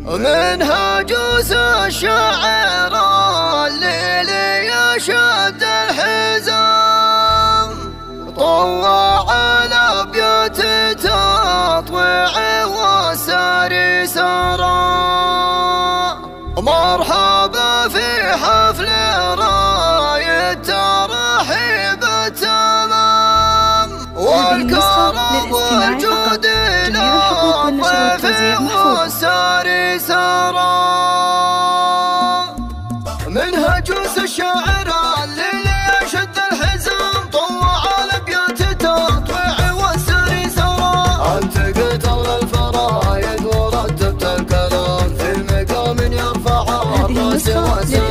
منها جوز الشاعر الليلي يشد الحزام، طوع الابيات تطويع والساري سرى. مرحبا في حفل راية ترحيب التمام، والكرم والجود للضيف والساري سرى. منها جوز الشاعر الليلي يشد الحزام، طوع الابيات تطويع والساري سرى. انت قتل الفرايد ورتبت الكلام في مقام يرفع الراس والسلام.